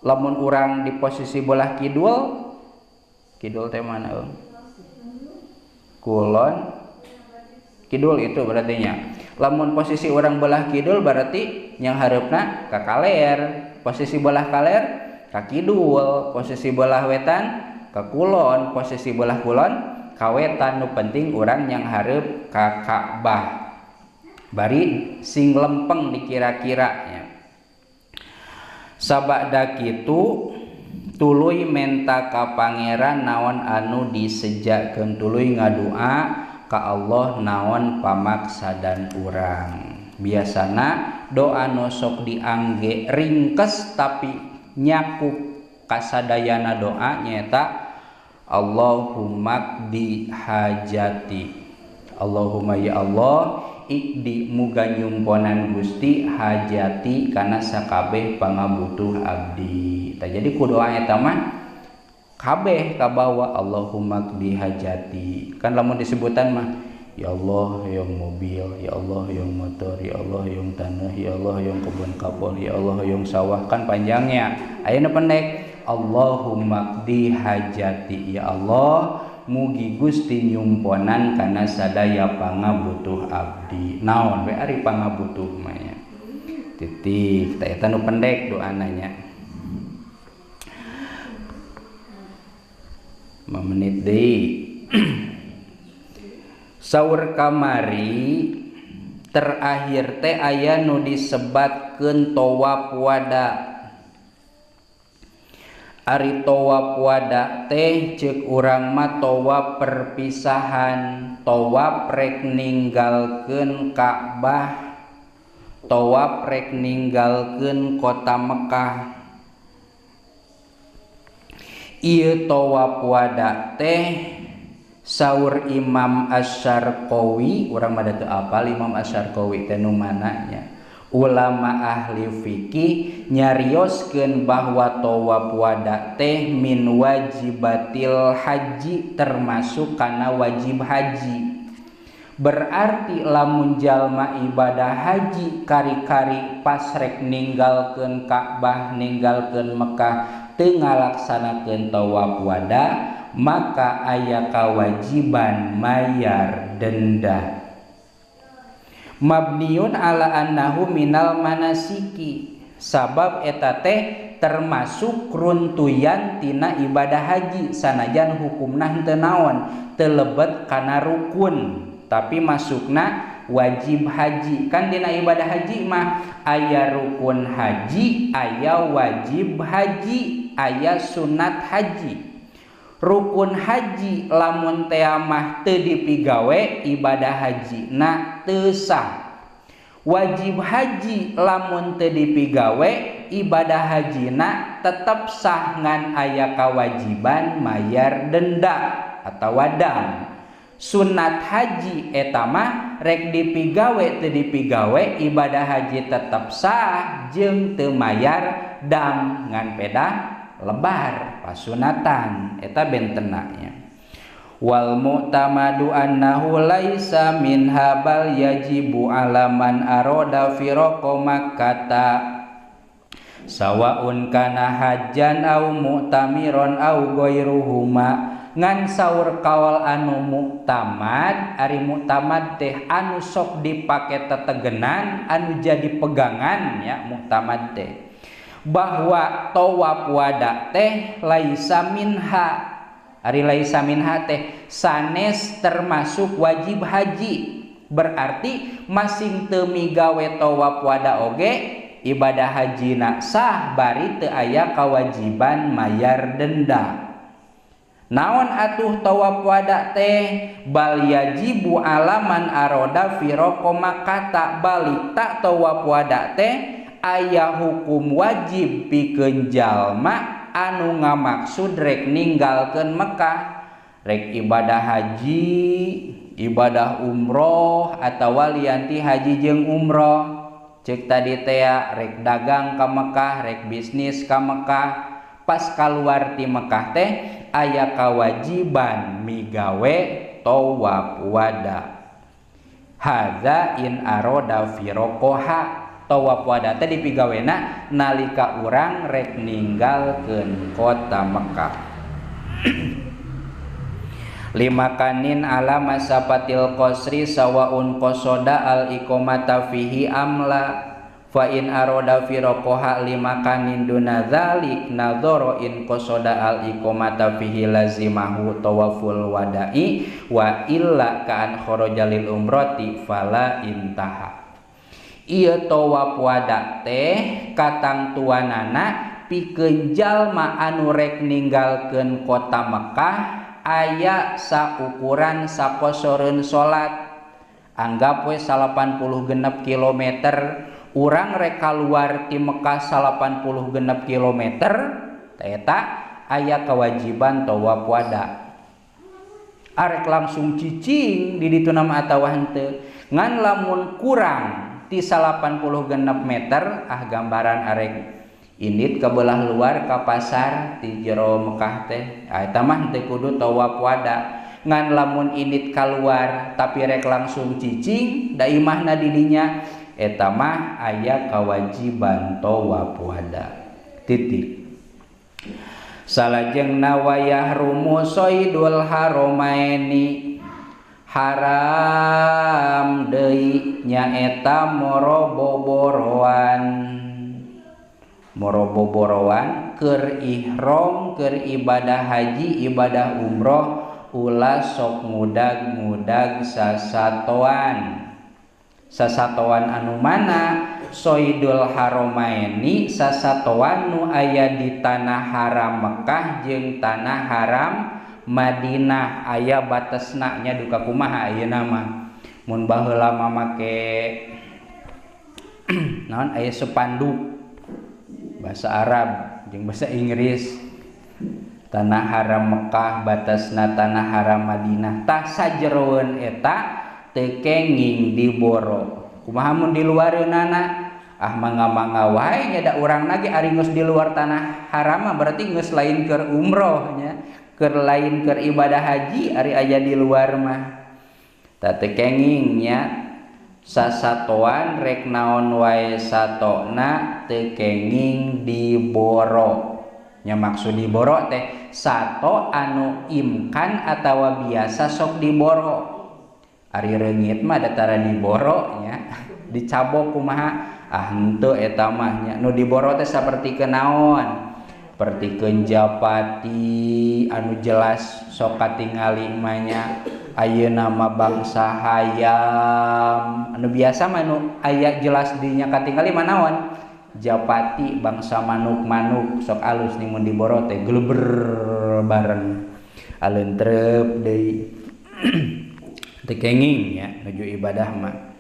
Lamun urang di posisi belah kidul, kidul teh mana? Kulon, kidul itu berarti nya. Lamun posisi orang belah kidul berarti yang hareupna ka kaler, posisi belah kaler ka kidul, posisi belah wetan ka kulon, posisi belah kulon ka wetan. Nu penting urang yang hareup ka Ka'bah. Bari sing lempeng dikira-kira nya. Sabada kitu tuluy menta ka pangeran naon anu disejakeun, tuluy ngadua ka Allah naon pamaksadan urang. Biasana doa nu sok diangge ringkes tapi nyakup kasadayana doa nyaeta Allahumma qdi hajati. Allahumma ya Allah ikdi muga nyumponan Gusti hajati kana sakabeh pangabutuh abdi. Tah jadi ku doa eta mah kabeh kabawa Allahumma qdi hajati. Kan lamun disebutan mah ya Allah yang mobil, ya Allah yang motor, ya Allah yang tanah, ya Allah yang kebun kapur, ya Allah yang sawah, kan panjangnya. Ayeuna pendek Allahumma qdi hajati, ya Allah mugi Gusti nyumponan kana sadaya pangabutuh abdi. Naon we ari pangabutuh mah nya. Titik tah eta nu pendek doana nya. 5 menit deui. Saur kamari terakhir teh aya nu disebatkeun tawaf wada. Ari tawaf wada teh ceuk urang mah tawaf perpisahan, tawaf rek ninggalkeun Ka'bah, tawaf rek ninggalkeun kota Mekah. Ieu tawaf wada teh saur Imam Asy-Syarqawi, urang mah teu apal Imam Asy-Syarqawi teh nu mana nya. Ulama ahli fikih nyarioskeun bahwa tawaf wada teh min wajibatil haji, termasuk kana wajib haji. Berarti lamun jalma ibadah haji kari-kari pas rek ninggalkeun Ka'bah, ninggalkeun Mekah teu ngalaksanakeun tawaf wada, maka aya kawajiban mayar denda. Mabniun ala annahu minal manasiki, sabab eta teh termasuk runtuyan tina ibadah haji, sanajan hukumna henteu naon, teu lebet kana rukun tapi masukna wajib haji. Kan dina ibadah haji mah aya rukun haji, aya wajib haji, aya sunat haji. Rukun haji lamun teu mah teu dipigawe ibadah hajina teu sah. Wajib haji lamun teu dipigawe ibadah hajina tetep sah ngan aya kawajiban mayar denda atawa dam. Sunat haji eta mah rek dipigawe teu dipigawe ibadah haji tetep sah jeung teu mayar dam ngan peda lebar pasunatan eta bentenna nya. Wal mu'tamadu annahu laisa minha bal yajibu ala man arada firaqa makkata sawaun kana hajjan au mu'tamiron au ghairuhuma. Ngan saur kaul anu muktamad, ari muktamad teh anu sok dipake tetegenan, anu jadi pegangan ya muktamad teh, bahwa tawaf wada teh laisa minha, ari laisa minha teh sanes termasuk wajib haji. Berarti masing teu migawe tawaf wada oge ibadah hajina sah bari teu aya kawajiban mayar denda. Naon atuh tawaf wada teh? Bal yajibu alaman aroda firaqa makkata, balik tak tawaf wada teh aya hukum wajib pikeun jalma anu ngamaksud rek ninggalkeun Mekah, rek ibadah haji, ibadah umroh atawa lianti haji jeung umroh. Ceuk tadi teh rek dagang ka Mekah, rek bisnis ka Mekah. Pas kaluar ti Mekah teh aya kawajiban migawe tawaf wada. Hadza in aroda firaqaha, tawaf wada teh dipigawena nalika urang rek ninggalkeun kota Mekah. Lima kanin ala masapatil qasri sawaun qasoda al iqamata fihi amla fa in aroda firaqaha lima kanin duna dzalik nadhara in qasoda al iqamata fihi lazimahu tawaful wada'i wa illa ka'an kharaja lil umrati fala intaha. Ieu tawaf wada teh katangtuanana pikeun jalma anu rek ninggalkeun kota Mekah aya saukuran sakosoreun salat. Anggap we 80 genep kilometer urang rek kaluar ti Mekah 80 genep kilometer eta aya kewajiban tawaf wada. Arek langsung cicing di ditu nama atawa henteu ngan lamun kurang ti 80 genep meter gambaran arek indit ke belah luar ka pasar ti jero Mekah teh eta mah teu kudu tawaf wada. Ngan lamun indit kaluar tapi rek langsung cicing da imahna di dinya eta mah aya kewajiban tawaf wada. Titik. Salajengna wayah rumu soidul haramaini haram deui nyaeta moroboboroan keur ihram keur ibadah haji ibadah umroh ulah sok mudag-mudag sasatoan anu mana soidul haramaini sasatoan nu aya di tanah haram Mekah jeung tanah haram Madinah aya batasna nya duka kumaha ayeuna mah mun baheula mah make naon aya spanduk bahasa Arab jeung bahasa Inggris tanah haram Mekah batasna tanah haram Madinah tah sajeroeun eta teu kenging diboro. Kumaha mun di luareunana mangga-mangga wae nya da urang na ge ari geus di luar tanah haram mah berarti geus lain keur umroh nya keur lain keur ibadah haji ari aya di luar mah tah teu kenging nya sasatoan rek naon wae satona teu kenging diboro. Nya maksud diboro teh sato anu imkan atawa biasa sok diboro. Ari reungit mah datara diboro nya dicabok kumaha henteu eta mah nya nu diboro teh sapertikeun naon pertikeun japati anu jelas sok katingali mah nya ayeuna mah bangsa hayam anu biasa mah nu aya jelas dinya katingali mah naon japati bangsa manuk-manuk sok alus nih mun diboro teh gleber bareng aleuntreup deui teu kenging nya nuju ibadah mah.